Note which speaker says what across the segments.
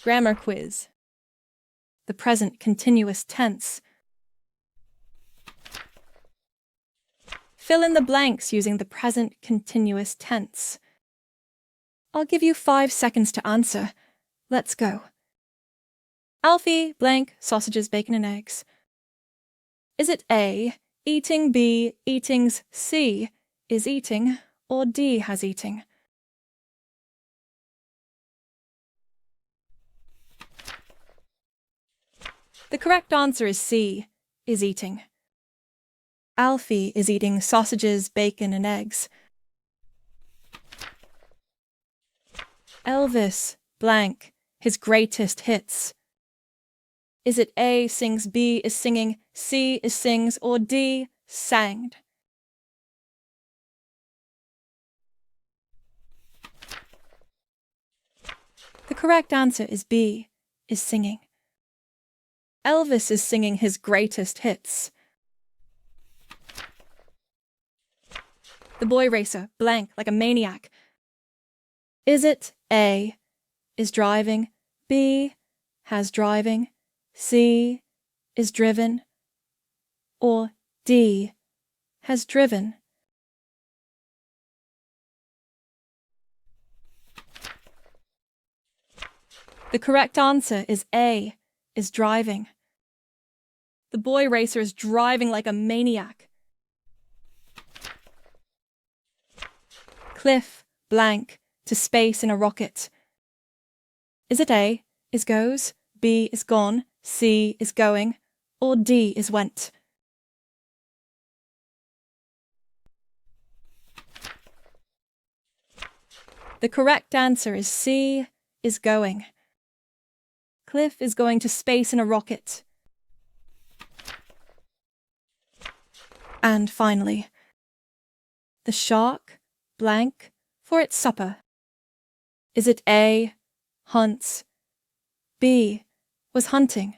Speaker 1: Grammar quiz. The present continuous tense. Fill in the blanks using the present continuous tense. I'll give you 5 seconds to answer. Let's go. Alfie, blank, sausages, bacon and eggs. Is it A, eating, B, eatings, C, is eating, or D has eating? The correct answer is C, is eating. Alfie is eating sausages, bacon and eggs. Elvis, blank, his greatest hits. Is it A, sings, B is singing, C is sings, or D, sang? The correct answer is B, is singing. Elvis is singing his greatest hits. The boy racer, blank, like a maniac. Is it A, is driving, B, has driving, C, is driven, or D, has driven? The correct answer is A, is driving. The boy racer is driving like a maniac. Cliff, blank, to space in a rocket. Is it A, is goes, B is gone, C is going, or D is went? The correct answer is C, is going. Cliff is going to space in a rocket. And finally, the shark, blank, for its supper. Is it A, hunts, B, was hunting,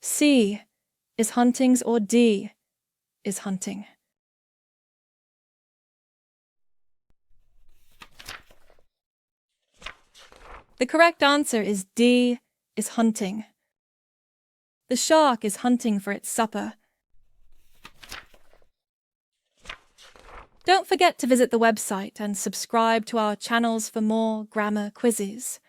Speaker 1: C, is huntings, or D, is hunting? The correct answer is D, is hunting. The shark is hunting for its supper. Don't forget to visit the website and subscribe to our channels for more grammar quizzes.